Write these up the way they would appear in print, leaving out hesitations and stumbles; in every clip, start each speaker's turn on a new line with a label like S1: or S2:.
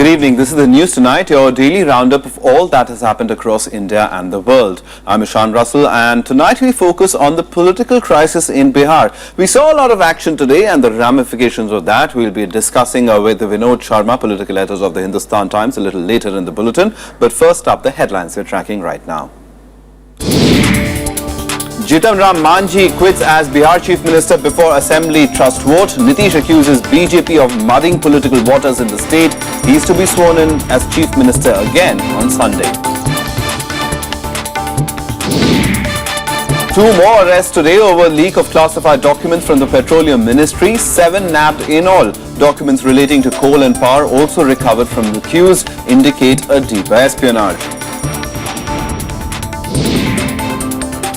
S1: Good evening. This is the News Tonight, your daily roundup of all that has happened across India and the world. I'm Ishan Russell, and tonight we focus on the political crisis in Bihar. We saw a lot of action today and the ramifications of that. We'll be discussing with Vinod Sharma, political editor of the Hindustan Times, a little later in the bulletin. But first up, the headlines we're tracking right now. Jitan Ram Manjhi quits as Bihar Chief Minister before Assembly trust vote. Nitish accuses BJP of muddying political waters in the state. He is to be sworn in as Chief Minister again on Sunday. Two more arrests today over leak of classified documents from the Petroleum Ministry. 7 nabbed in all. Documents relating to coal and power also recovered from the accused indicate a deeper espionage.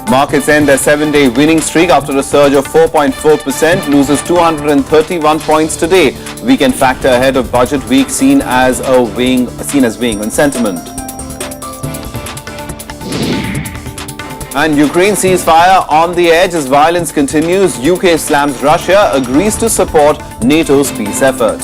S1: Markets end their 7-day winning streak after a surge of 4.4%, loses 231 points today. Weekend factor ahead of budget week seen as weighing on sentiment. And Ukraine ceasefire on the edge as violence continues. UK slams Russia, agrees to support NATO's peace effort.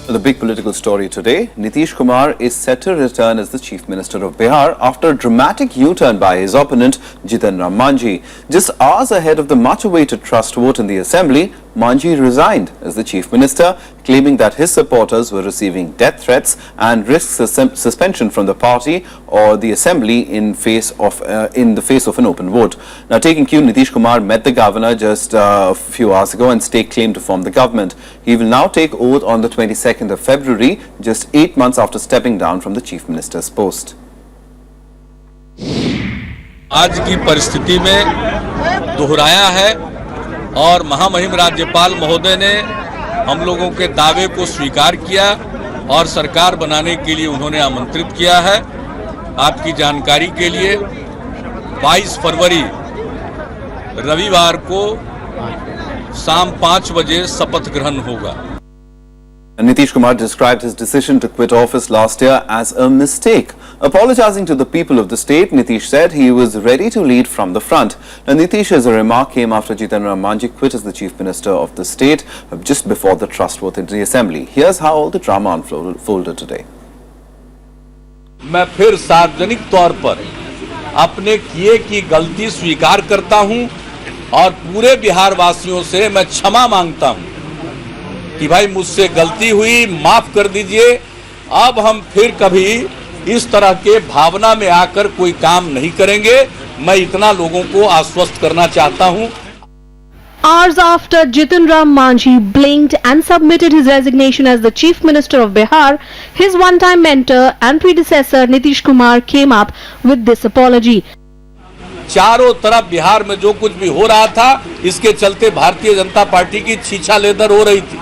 S1: The big political story today, Nitish Kumar is set to return as the Chief Minister of Bihar after a dramatic U-turn by his opponent, Jitan Ram Manjhi. Just hours ahead of the much-awaited trust vote in the Assembly, Manjhi resigned as the Chief Minister, claiming that his supporters were receiving death threats and risked suspension from the party or the Assembly in the face of an open vote. Now, taking cue, Nitish Kumar met the governor just a few hours ago and staked claim to form the government. He will now take oath on the 22nd of February, just 8 months after stepping down from the Chief Minister's post.
S2: आज की परिस्थिति में दोहराया है और महामहिम राज्यपाल महोदय ने हम लोगों के दावे को स्वीकार किया और सरकार बनाने के लिए उन्होंने आमंत्रित किया है। आपकी जानकारी के लिए 22 फरवरी रविवार को शाम 5 बजे शपथ ग्रहण होगा।
S1: Nitish Kumar described his decision to quit office last year as a mistake. Apologizing to the people of the state, Nitish said he was ready to lead from the front. Now, Nitish's remark came after Jitan Ram Manjhi quit as the Chief Minister of the state just before the trust vote in the Assembly. Here's how all the drama unfolded today.
S2: मैं फिर सार्वजनिक तौर पर अपने किए की गलती स्वीकार करता हूं और पूरे बिहार वासियों से मैं क्षमा मांगता हूं कि भाई मुझसे गलती हुई, माफ कर दीजिए। अब हम फिर कभी इस तरह के भावना में आकर कोई काम नहीं करेंगे। मैं इतना लोगों को आश्वस्त करना चाहता हूं।
S3: Hours after Jitan Ram Manjhi blinked and submitted his resignation as the Chief Minister of Bihar, his one-time mentor and predecessor Nitish Kumar came up with this apology.
S2: चारों तरफ बिहार में जो कुछ भी हो रहा था, इसके चलते भारतीय जनता पार्टी की छीछा लेदर हो रही थी,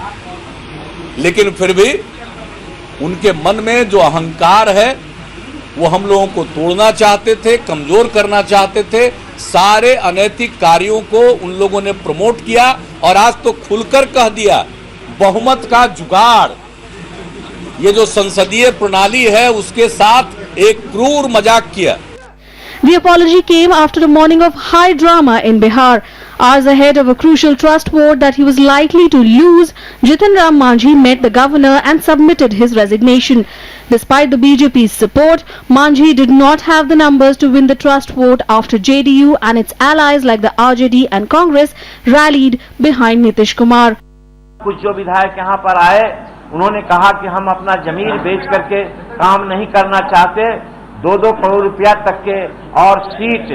S2: लेकिन फिर भी उनके मन में जो अहंकार है वो हम लोगों को तोड़ना चाहते थे, कमजोर करना चाहते थे। सारे अनैतिक कार्यों को उन लोगों ने प्रमोट किया और आज तो खुलकर कह दिया बहुमत का जुगाड़, ये जो संसदीय प्रणाली है उसके साथ एक क्रूर मजाक किया।
S3: The apology came after a morning of high drama in Bihar. Hours ahead of a crucial trust vote that he was likely to lose, Jitan Ram Manjhi met the governor and submitted his resignation. Despite the BJP's support, Manjhi did not have the numbers to win the trust vote after JDU and its allies like the RJD and Congress rallied behind Nitish Kumar.
S4: कुछ जो विधायक यहाँ पर आए, उन्होंने कहा कि हम अपना जमीन बेच करके काम नहीं करना चाहते, 2-2 करोड़ रुपया तक के और सीट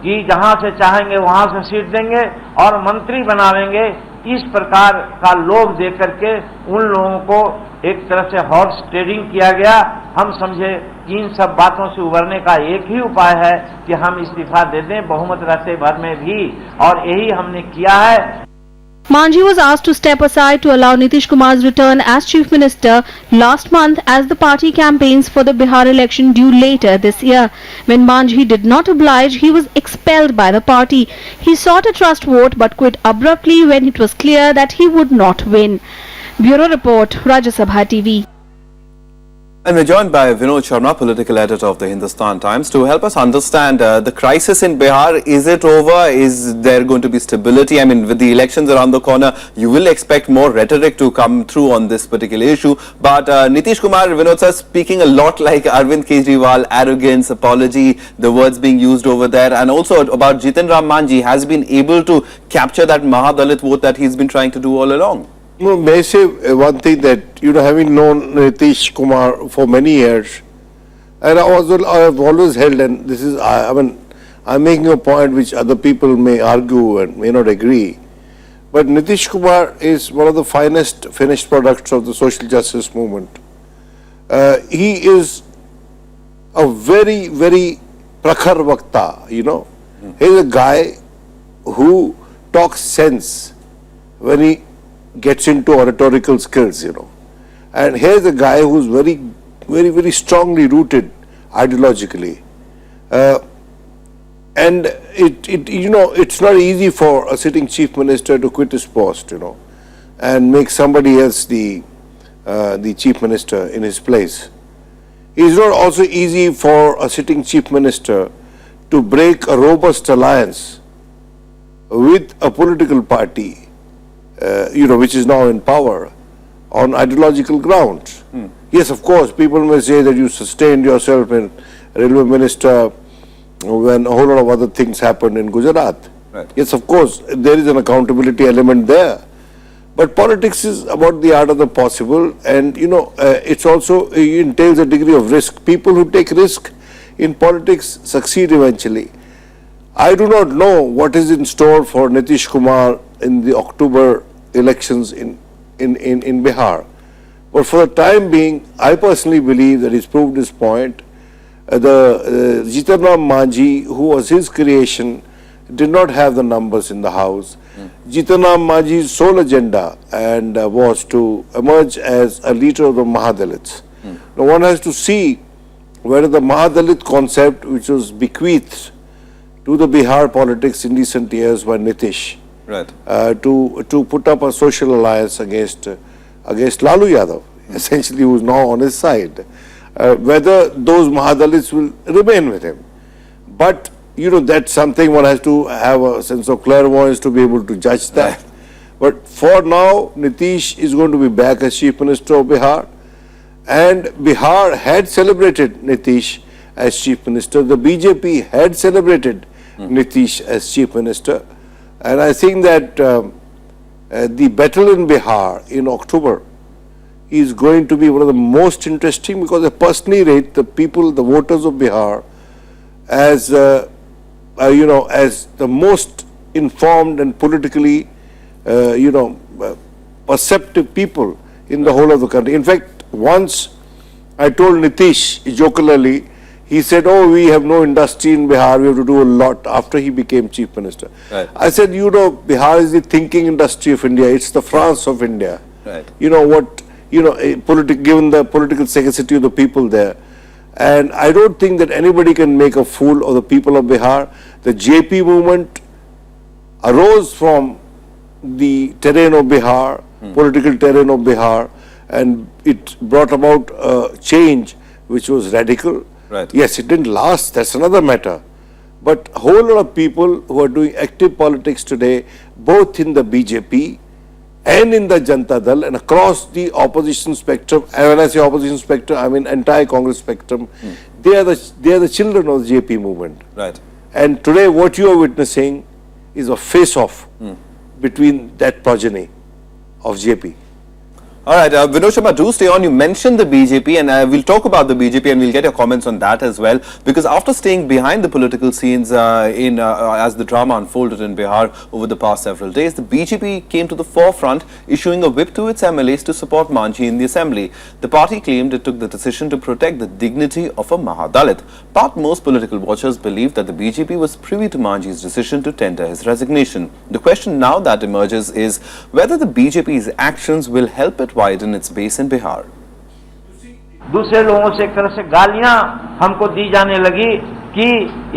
S4: की जहां से चाहेंगे वहां से सीट देंगे और मंत्री बनावेंगे। इस प्रकार का लोभ दे करके उन लोगों को एक तरह से हॉर्स ट्रेडिंग किया गया। हम समझे कि इन सब बातों से उबरने का एक ही उपाय है कि हम इस्तीफा दे दें बहुमत रहते भर में भी, और यही हमने किया है।
S3: Manjhi was asked to step aside to allow Nitish Kumar's return as Chief Minister last month as the party campaigns for the Bihar election due later this year. When Manjhi did not oblige, he was expelled by the party. He sought a trust vote but quit abruptly when it was clear that he would not win. Bureau Report, Rajya Sabha TV.
S1: And we're joined by Vinod Sharma, political editor of the Hindustan Times, to help us understand the crisis in Bihar. Is it over? Is there going to be stability? I mean, with the elections around the corner, you will expect more rhetoric to come through on this particular issue. But Nitish Kumar, Vinod sir, speaking a lot like Arvind Kejriwal, arrogance, apology, the words being used over there, and also about Jitan Ram Manji has been able to capture that Mahadalit vote that he's been trying to do all along.
S5: No, may I say one thing that, having known Nitish Kumar for many years, and I have always held, and this is, I'm making a point which other people may argue and may not agree, but Nitish Kumar is one of the finest finished products of the social justice movement. He is a very, very prakhar vakta, He's a guy who talks sense when he gets into oratorical skills, And here's a guy who's very, very, very strongly rooted ideologically. And it's not easy for a sitting chief minister to quit his post, and make somebody else the chief minister in his place. It's not also easy for a sitting chief minister to break a robust alliance with a political party which is now in power, on ideological grounds. Yes, of course, people may say that you sustained yourself in railway minister when a whole lot of other things happened in Gujarat.
S1: Right.
S5: Yes, of course, there is an accountability element there. But politics is about the art of the possible, and it's also it entails a degree of risk. People who take risk in politics succeed eventually. I do not know what is in store for Nitish Kumar in the October elections in Bihar. But for the time being, I personally believe that he's proved his point. Jitan Ram Manji, who was his creation, did not have the numbers in the house. Jitan Ram Manji's sole agenda was to emerge as a leader of the Mahadalits. Now one has to see whether the Mahadalit concept, which was bequeathed to the Bihar politics in recent years by Nitish,
S1: right,
S5: to put up a social alliance against Lalu Yadav, essentially, who is now on his side, whether those Mahadalits will remain with him. But that's something one has to have a sense of clairvoyance to be able to judge that.
S1: Right.
S5: But for now, Nitish is going to be back as Chief Minister of Bihar, and Bihar had celebrated Nitish as Chief Minister. The BJP had celebrated Nitish as Chief Minister. And I think that the battle in Bihar in October is going to be one of the most interesting, because I personally rate the people, the voters of Bihar, as as the most informed and politically, perceptive people in the whole of the country. In fact, once I told Nitish jocularly, he said, "Oh, we have no industry in Bihar, we have to do a lot," after he became Chief Minister.
S1: Right.
S5: I said, Bihar is the thinking industry of India, it's the France of India.
S1: Right.
S5: Given the political sagacity of the people there. And I don't think that anybody can make a fool of the people of Bihar. The JP movement arose from the terrain of Bihar, political terrain of Bihar, and it brought about a change which was radical.
S1: Right.
S5: Yes, it didn't last, that's another matter. But a whole lot of people who are doing active politics today, both in the BJP and in the Janata Dal and across the opposition spectrum, and when I say opposition spectrum, I mean entire Congress spectrum, they are the children of the JP movement.
S1: Right.
S5: And today what you are witnessing is a face-off between that progeny of JP.
S1: All right, Vinod Sharma, do stay on. You mentioned the BJP, and we'll talk about the BJP, and we'll get your comments on that as well. Because after staying behind the political scenes as the drama unfolded in Bihar over the past several days, the BJP came to the forefront, issuing a whip to its MLAs to support Manji in the assembly. The party claimed it took the decision to protect the dignity of a Mahadalit. But most political watchers believe that the BJP was privy to Manji's decision to tender his resignation. The question now that emerges is whether the BJP's actions will help it widen its base in Bihar.
S4: दूसरे लोगों से एक तरह से गालियां हमको दी जाने लगी कि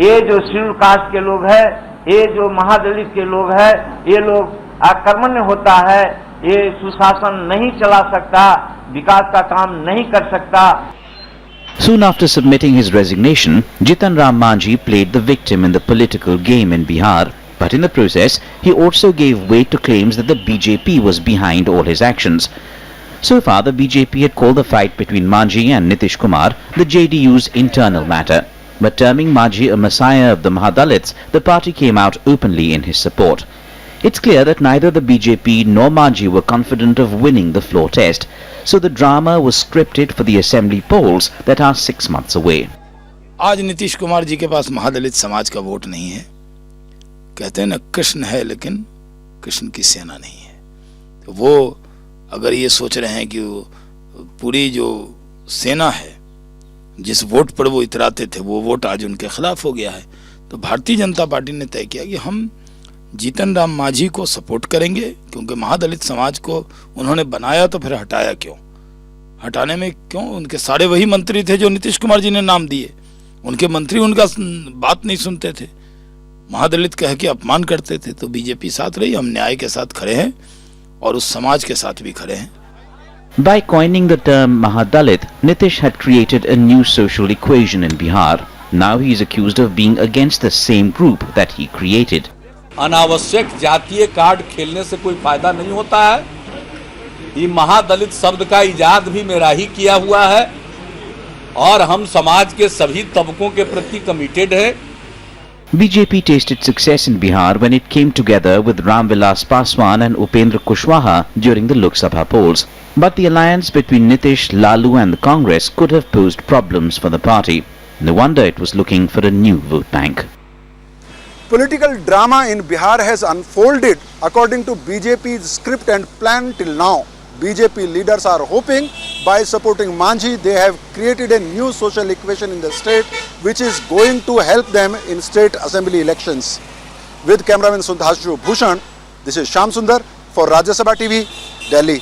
S4: ये जो शेड्यूल कास्ट के लोग हैं, ये जो महादलित के लोग हैं, ये लोग आक्रमण्य होता है, ये सुशासन नहीं चला सकता, विकास का काम नहीं कर सकता.
S6: Soon after submitting his resignation, Jitan Ram Manjhi played the victim in the political game in Bihar, but in the process, he also gave weight to claims that the BJP was behind all his actions. So far, the BJP had called the fight between Manjhi and Nitish Kumar the JDU's internal matter. But terming Manjhi a messiah of the Mahadalits, the party came out openly in his support. It's clear that neither the BJP nor Manjhi were confident of winning the floor test, so the drama was scripted for the assembly polls that are 6 months away.
S7: आज नीतीश कुमार जी के पास महादलित समाज का vote नहीं है। कहते हैं ना, कृष्ण है लेकिन कृष्ण की सेना नहीं है। तो वो अगर ये सोच रहे हैं कि पूरी जो सेना है, जिस वोट पर वो इतराते थे, वो वोट आज उनके खिलाफ हो गया है, तो भारतीय जनता पार्टी ने तय किया कि हम जीतन राम मांझी को सपोर्ट करेंगे, क्योंकि महादलित समाज को उन्होंने बनाया, तो फिर हटाया क्यों? हटाने में क्यों? उनके सारे वही मंत्री थे जो नीतीश कुमार जी ने नाम दिए। उनके मंत्री उनका बात नहीं सुनते थे, महादलित कह के अपमान करते थे। तो बीजेपी साथ रही, हम न्याय के साथ खड़े हैं और उस समाज के साथ भी खड़े हैं।
S6: By coining the term Mahadalit, Nitish had created a new social equation in Bihar. Now he is accused of being against the same group that he created.
S2: अनावश्यक जातीय कार्ड खेलने से कोई फायदा नहीं होता है। ये महादलित शब्द का इजाद भी मेरा ही किया हुआ है और हम समाज के सभी तबकों के प्रति कमिटेड है।
S6: BJP tasted success in Bihar when it came together with Ramvilas Paswan and Upendra Kushwaha during the Lok Sabha polls. But the alliance between Nitish, Lalu and the Congress could have posed problems for the party. No wonder it was looking for a new vote bank.
S8: Political drama in Bihar has unfolded according to BJP's script and plan till now. BJP leaders are hoping by supporting Manjhi, they have created a new social equation in the state which is going to help them in state assembly elections. With cameraman Sudhashu Bhushan, this is Shyam Sundar for Rajya Sabha TV, Delhi.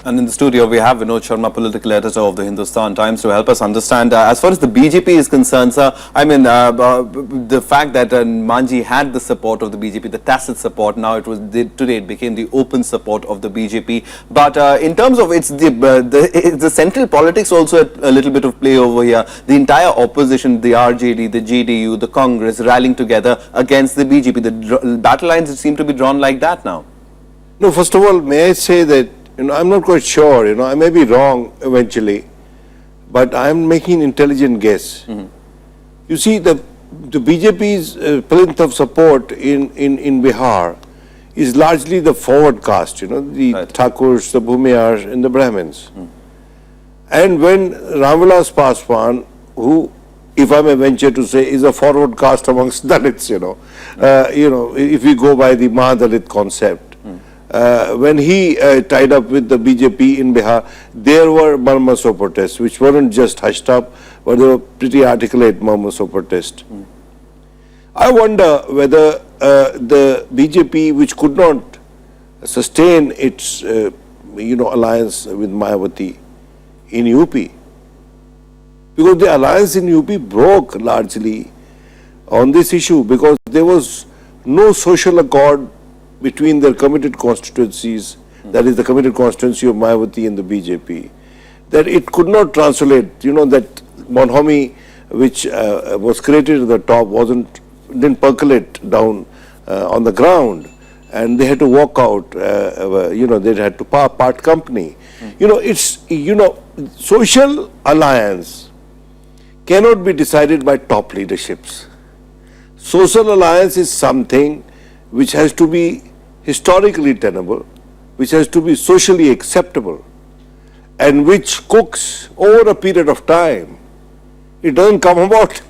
S1: And in the studio, we have Vinod Sharma, political editor of the Hindustan Times, to help us understand. As far as the BJP is concerned, sir, I mean, the fact that Manjhi had the support of the BJP, the tacit support, now today it became the open support of the BJP. But in terms of it's the central politics also a little bit of play over here. The entire opposition, the RJD, the JDU, the Congress rallying together against the BJP. The battle lines seem to be drawn like that now.
S5: No, first of all, may I say that, I'm not quite sure, I may be wrong eventually, but I'm making an intelligent guess. You see, the BJP's plinth of support in Bihar is largely the forward caste, the right. Thakurs, the Bhumiyars and the Brahmins. And when Ramvilas Paswan, who, if I may venture to say, is a forward caste amongst Dalits, if we go by the Mahadalit concept, when he tied up with the BJP in Bihar, there were murmurs of protest, which weren't just hushed up, but they were pretty articulate murmurs of protest. I wonder whether the BJP, which could not sustain its, alliance with Mayawati in UP, because the alliance in UP broke largely on this issue, because there was no social accord between their committed constituencies, that is the committed constituency of Mayawati and the BJP, that it could not translate, that bonhomie which was created at the top didn't percolate down on the ground, and they had to walk out, they had to part company. Social alliance cannot be decided by top leaderships. Social alliance is something which has to be historically tenable, which has to be socially acceptable, and which cooks over a period of time. It doesn't come about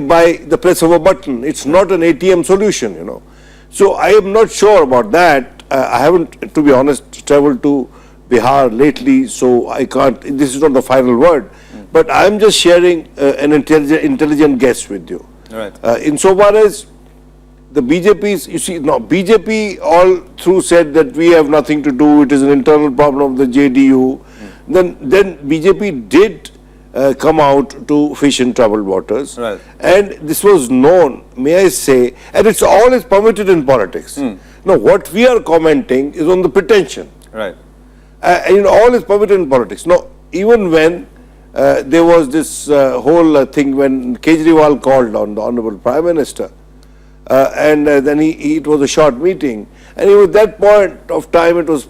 S5: by the press of a button. It's not an ATM solution, So I am not sure about that. I haven't, to be honest, traveled to Bihar lately, so I can't, this is not the final word. But I'm just sharing an intelligent guess with you.
S1: Right.
S5: Insofar as the BJP's, BJP all through said that we have nothing to do, it is an internal problem of the JDU. Then BJP did come out to fish in troubled waters. Right. And this was known, may I say, and it's always permitted in politics. Now, what we are commenting is on the pretension.
S1: Right.
S5: All is permitted in politics. Now, even when, say, Manjhi, Lalu and Upendra Kushwaha, there was this whole thing when Kejriwal called on the Honorable Prime Minister, and then it was a short meeting, and at that point of time it was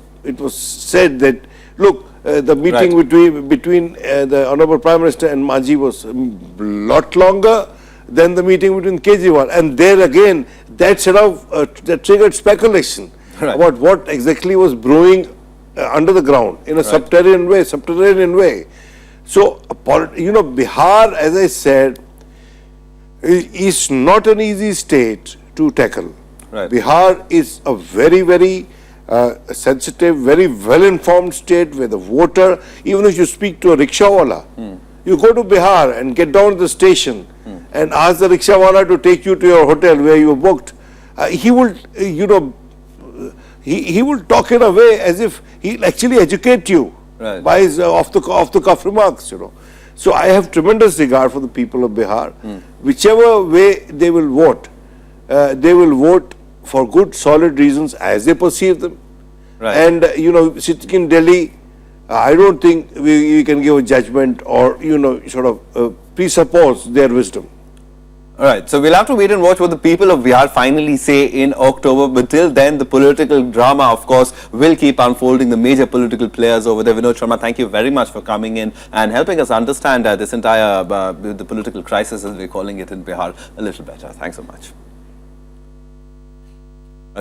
S5: said that, look, the meeting between the Honorable Prime Minister and Manjhi was a lot longer than the meeting between Kejriwal, and there again that sort of that triggered speculation about what exactly was brewing under the ground in a subterranean way. So, Bihar, as I said, is not an easy state to tackle. Bihar is a very, very sensitive, very well-informed state where the voter, even if you speak to a rickshawala, you go to Bihar and get down to the station and ask the rickshawala to take you to your hotel where you booked. He will, he will talk in a way as if he'll actually educate you by his off-the-cuff remarks, So I have tremendous regard for the people of Bihar. Whichever way they will vote for good, solid reasons as they perceive them. And, sitting in Delhi, I don't think we can give a judgment or, presuppose their wisdom.
S1: All right, so we'll have to wait and watch what the people of Bihar finally say in October. But till then, the political drama, of course, will keep unfolding. The major political players over there. Vinod Sharma, thank you very much for coming in and helping us understand this entire the political crisis, as we're calling it in Bihar, a little better. Thanks so much.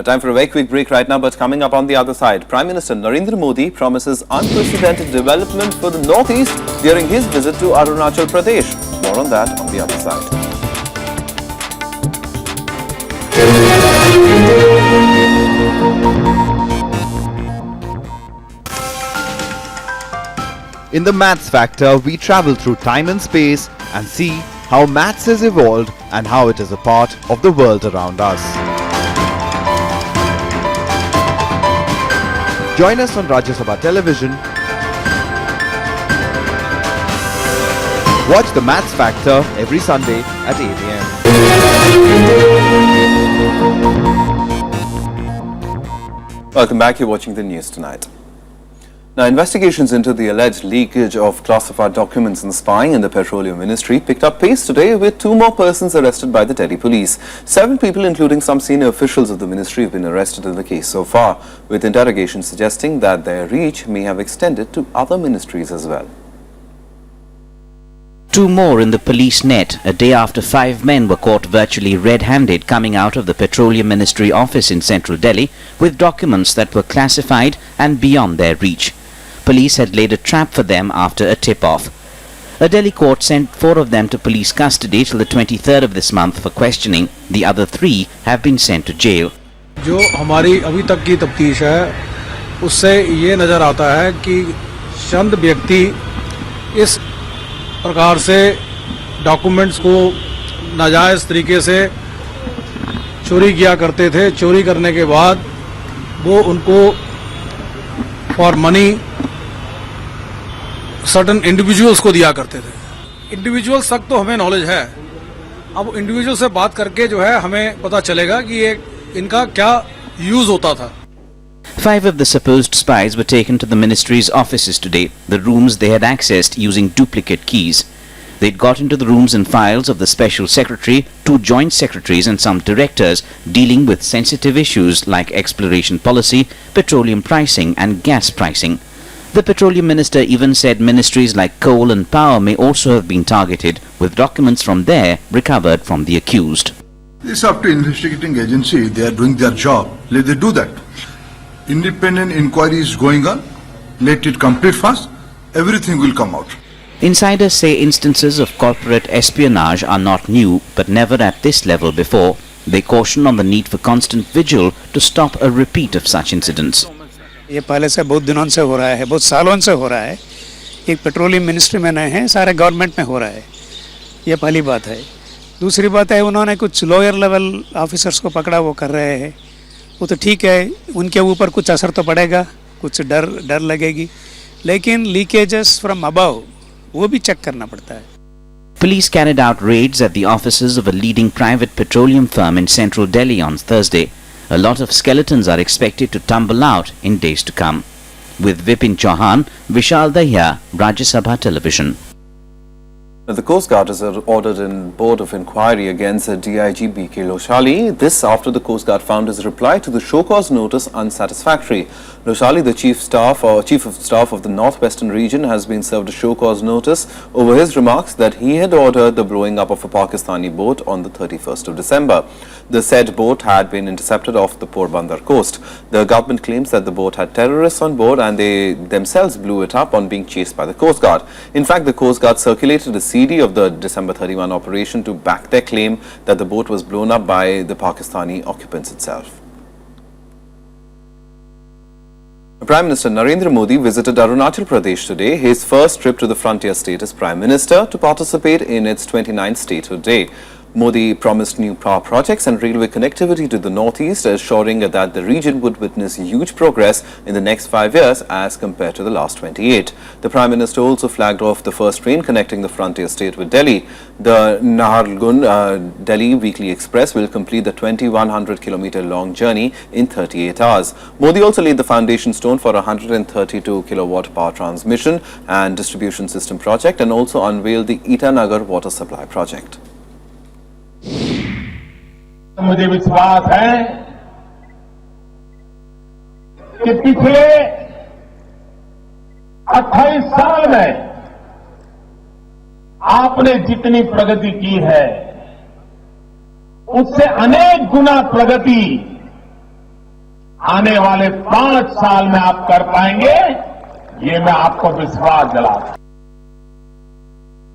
S1: Time for a very quick break right now, but coming up on the other side, Prime Minister Narendra Modi promises unprecedented development for the Northeast during his visit to Arunachal Pradesh. More on that on the other side.
S9: In the Maths Factor, we travel through time and space and see how maths has evolved and how it is a part of the world around us. Join us on Rajya Sabha television. Watch the Maths Factor every Sunday at 8 a.m.
S1: Welcome back. You're watching the news tonight. Now, investigations into the alleged leakage of classified documents and spying in the Petroleum Ministry picked up pace today with 2 more persons arrested by the Delhi police. 7 people, including some senior officials of the ministry, have been arrested in the case so far, with interrogations suggesting that their reach may have extended to other ministries as well.
S6: 2 more in the police net, a day after 5 men were caught virtually red-handed coming out of the Petroleum Ministry office in central Delhi with documents that were classified and beyond their reach. Police had laid a trap for them after a tip-off. A Delhi court sent 4 of them to police custody till the 23rd of this month for questioning. The other 3 have been sent to jail.
S10: जो हमारी अभी तक की तफ्तीश है उससे ये नज़र आता है कि चंद व्यक्ति इस प्रकार से डॉक्यूमेंट्स को नाजायज़ तरीके से चोरी किया करते थे। चोरी करने के बाद वो उनको फॉर मनी सर्टन इंडिविजुअल्स को दिया करते थे। इंडिविजुअल्स तक तो हमें नॉलेज है, अब इंडिविजुअल से बात करके जो है हमें पता चलेगा कि ये इनका क्या यूज होता था।
S6: 5 of the supposed spies were taken to the ministry's offices today, the rooms they had accessed using duplicate keys. They'd got into the rooms and files of the special secretary, 2 joint secretaries and some directors dealing with sensitive issues like exploration policy, petroleum pricing and gas pricing. The petroleum minister even said ministries like coal and power may also have been targeted, with documents from there recovered from the accused.
S11: It's up to investigating agency. They are doing their job. Let them do that. Independent inquiry is going on. Let it complete fast. Everything will come out.
S6: Insiders say instances of corporate espionage are not new, but never at this level before. They caution on the need for constant vigil to stop a repeat of such incidents.
S12: ये पहले से बहुत दिनों से हो रहा है, बहुत सालों से हो रहा है। एक पेट्रोलियम मिनिस्ट्री में नहीं है, सारे गवर्नमेंट में हो रहा है। ये पहली बात है। दूसरी बात है उन्होंने कुछ लोअर लेवल ऑफिसर्स को पकड़ा, वो कर रहे हैं, वो तो ठीक है, उनके ऊपर कुछ असर तो पड़ेगा, कुछ डर लगेगी, लेकिन लीकेजेस फ्रॉम अबव वो भी चेक करना पड़ता है।
S6: Police carried out raids at the offices of a leading private petroleum firm in central Delhi on Thursday. A lot of skeletons are expected to tumble out in days to come. With Vipin Chauhan, Vishal Dahiya, Rajya Sabha Television.
S1: The Coast Guard has ordered a board of inquiry against DIG B.K. Loshali. This after the Coast Guard found his reply to the show cause notice unsatisfactory. Loshali, the Chief of Staff of the Northwestern region, has been served a show cause notice over his remarks that he had ordered the blowing up of a Pakistani boat on the 31st of December. The said boat had been intercepted off the Porbandar coast. The government claims that the boat had terrorists on board and they themselves blew it up on being chased by the Coast Guard. In fact, the Coast Guard circulated a CD of the December 31 operation to back their claim that the boat was blown up by the Pakistani occupants itself. Prime Minister Narendra Modi visited Arunachal Pradesh today, his first trip to the frontier state as Prime Minister to participate in its 29th statehood day. Modi promised new power projects and railway connectivity to the northeast, assuring that the region would witness huge progress in the next 5 years as compared to the last 28. The Prime Minister also flagged off the first train connecting the frontier state with Delhi. The Nahargun-Delhi Weekly Express will complete the 2,100-kilometer long journey in 38 hours. Modi also laid the foundation stone for a 132-kilowatt power transmission and distribution system project and also unveiled the Itanagar water supply project.
S13: मुझे विश्वास है कि पिछले 28 साल में आपने जितनी प्रगति की है उससे अनेक गुना प्रगति आने वाले 5 साल में आप कर पाएंगे, ये मैं आपको विश्वास दिलाता हूं.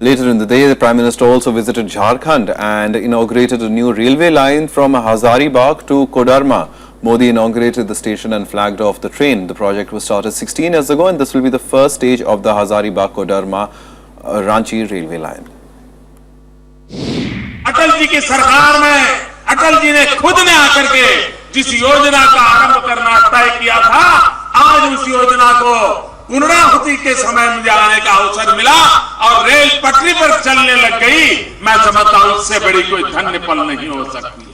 S1: Later in the day, the Prime Minister also visited Jharkhand and inaugurated a new railway line from Hazaribagh to Kodarma. Modi inaugurated the station and flagged off the train. The project was started 16 years ago and this will be the first stage of the Hazaribagh-Kodarma Ranchi railway line.
S13: Atal ji की सरकार में अटल जी ने खुद ने आकर के जिस योजना का आरंभ करना तय किया था, आज उस योजना को पुनरावृत्ति के समय मुझे आने का अवसर मिला और रेल पटरी पर चलने लग गई. मैं समझता हूं उससे बड़ी कोई धन्य पल नहीं हो सकती.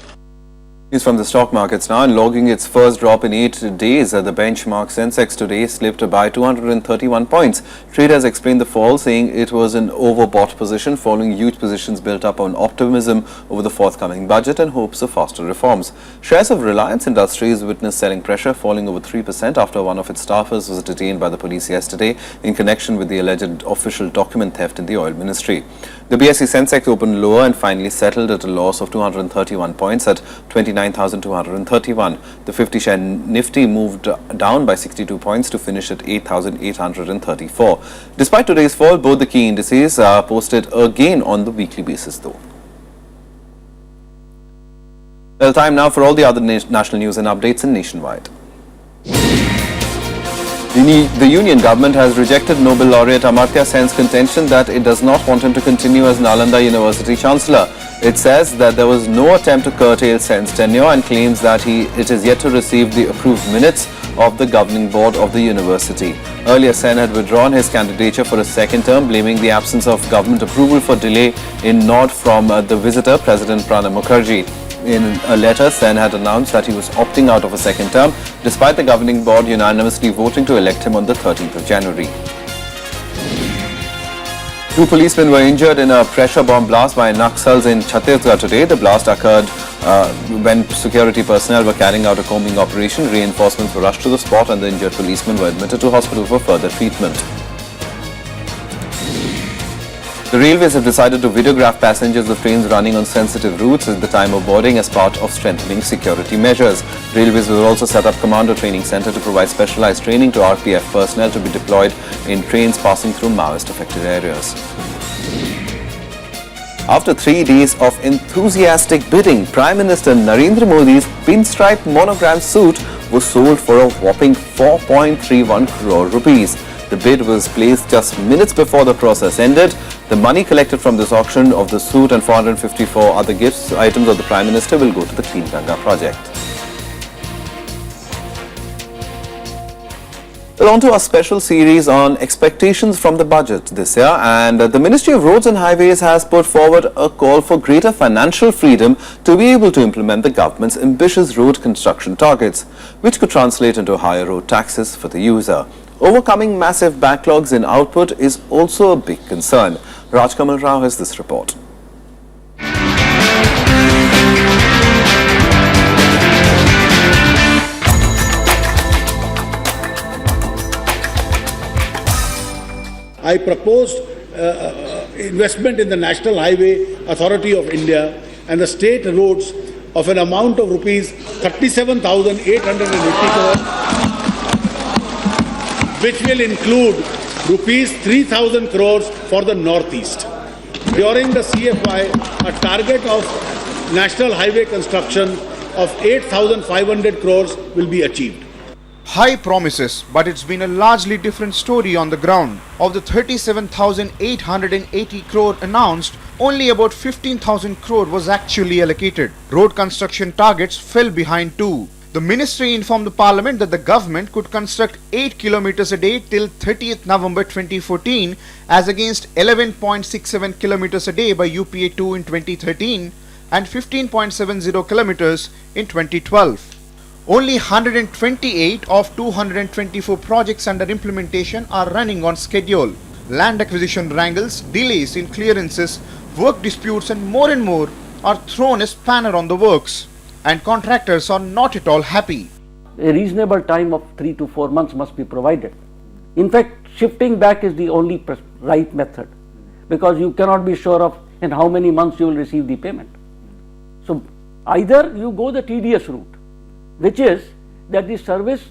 S1: News from the stock markets now, and logging its first drop in 8 days, the benchmark Sensex today slipped by 231 points. Traders explained the fall, saying it was an overbought position following huge positions built up on optimism over the forthcoming budget and hopes of faster reforms. Shares of Reliance Industries witnessed selling pressure, falling over 3% after one of its staffers was detained by the police yesterday in connection with the alleged official document theft in the oil ministry. The BSE Sensex opened lower and finally settled at a loss of 231 points at 29,231. The 50-share Nifty moved down by 62 points to finish at 8,834. Despite today's fall, both the key indices posted a gain on the weekly basis though. Well, time now for all the other national news and updates in Nationwide. The Union government has rejected Nobel laureate Amartya Sen's contention that it does not want him to continue as Nalanda University Chancellor. It says that there was no attempt to curtail Sen's tenure and claims that it is yet to receive the approved minutes of the governing board of the university. Earlier, Sen had withdrawn his candidature for a second term, blaming the absence of government approval for delay in nod from the visitor, President Pranab Mukherjee. In a letter, Sen had announced that he was opting out of a second term, despite the governing board unanimously voting to elect him on the 13th of January. 2 policemen were injured in a pressure bomb blast by Naxals in Chhattisgarh today. The blast occurred when security personnel were carrying out a combing operation. Reinforcements were rushed to the spot and the injured policemen were admitted to hospital for further treatment. The railways have decided to videograph passengers of trains running on sensitive routes at the time of boarding as part of strengthening security measures. Railways will also set up Commando Training Centre to provide specialised training to RPF personnel to be deployed in trains passing through Maoist-affected areas. After 3 days of enthusiastic bidding, Prime Minister Narendra Modi's pinstripe monogram suit was sold for a whopping 4.31 crore rupees. The bid was placed just minutes before the process ended. The money collected from this auction of the suit and 454 other gifts items of the Prime Minister will go to the Clean Ganga project. Well, on to our special series on expectations from the budget this year, and the Ministry of Roads and Highways has put forward a call for greater financial freedom to be able to implement the government's ambitious road construction targets, which could translate into higher road taxes for the user. Overcoming massive backlogs in output is also a big concern. Rajya has this report.
S14: I proposed investment in the National Highway Authority of India and the state roads of an amount of rupees 37,880 crore, which will include rupees 3,000 crores for the Northeast. During the CFY, a target of national highway construction of 8,500 crores will be achieved.
S15: High promises, but it's been a largely different story on the ground. Of the 37,880 crore announced, only about 15,000 crore was actually allocated. Road construction targets fell behind too. The ministry informed the parliament that the government could construct 8 kilometers a day till 30th November 2014 as against 11.67 kilometers a day by UPA 2 in 2013 and 15.70 kilometers in 2012. Only 128 of 224 projects under implementation are running on schedule. Land acquisition wrangles, delays in clearances, work disputes and more are thrown a spanner on the works. And contractors are not at all happy.
S16: A reasonable time of 3 to 4 months must be provided. In fact, shifting back is the only right method, because you cannot be sure of in how many months you will receive the payment. So either you go the tedious route, which is that the service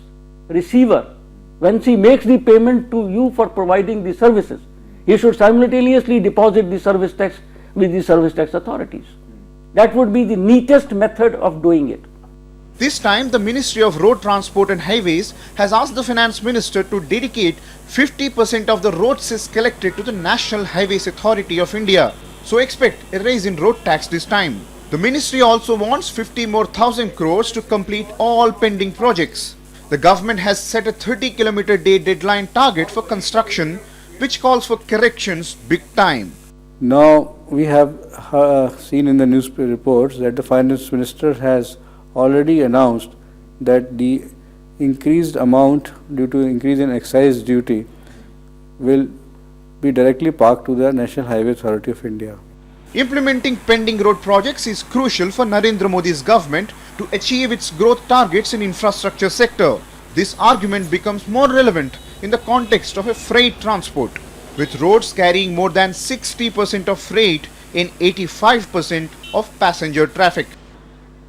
S16: receiver, when he makes the payment to you for providing the services, he should simultaneously deposit the service tax with the service tax authorities. That would be the neatest method of doing it.
S15: This time, the Ministry of Road Transport and Highways has asked the Finance Minister to dedicate 50% of the road cess collected to the National Highways Authority of India. So expect a raise in road tax this time. The ministry also wants 50 more thousand crores to complete all pending projects. The government has set a 30-kilometer day deadline target for construction, which calls for corrections big time.
S17: Now, we have seen in the news reports that the Finance Minister has already announced that the increased amount due to increase in excise duty will be directly parked to the National Highway Authority of India.
S15: Implementing pending road projects is crucial for Narendra Modi's government to achieve its growth targets in infrastructure sector. This argument becomes more relevant in the context of a freight transport, with roads carrying more than 60% of freight and 85% of passenger traffic.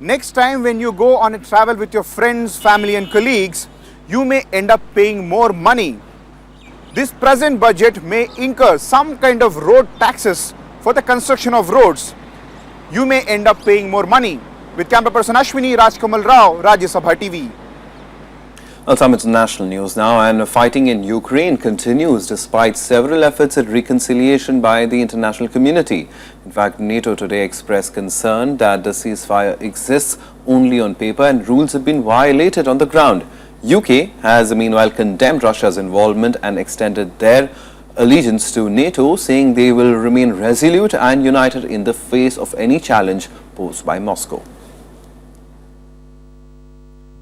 S15: Next time when you go on a travel with your friends, family and colleagues, you may end up paying more money. This present budget may incur some kind of road taxes for the construction of roads. You may end up paying more money. With camera person Ashwini, Rajkamal Rao, Rajya Sabha TV.
S1: Well, some international news now, and fighting in Ukraine continues despite several efforts at reconciliation by the international community. In fact, NATO today expressed concern that the ceasefire exists only on paper and rules have been violated on the ground. UK has meanwhile condemned Russia's involvement and extended their allegiance to NATO, saying they will remain resolute and united in the face of any challenge posed by Moscow.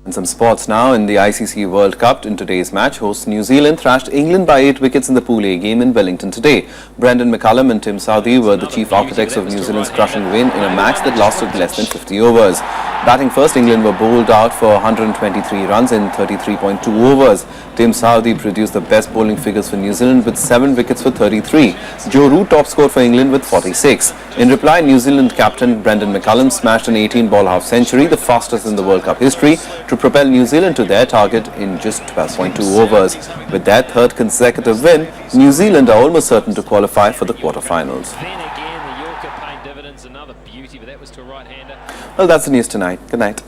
S1: And some sports now. In the ICC World Cup, in today's match, hosts New Zealand thrashed England by 8 wickets in the Pool A game in Wellington today. Brendan McCullum and Tim Southee were the chief architects of New Zealand's crushing win in a match that lasted less than 50 overs. Batting first, England were bowled out for 123 runs in 33.2 overs. Tim Southee produced the best bowling figures for New Zealand with 7 wickets for 33. Joe Root top scored for England with 46. In reply, New Zealand captain Brendan McCullum smashed an 18-ball half-century, the fastest in the World Cup history, to propel New Zealand to their target in just 12.2 overs. With their third consecutive win, New Zealand are almost certain to qualify for the quarterfinals. Well, that's the news tonight. Good night.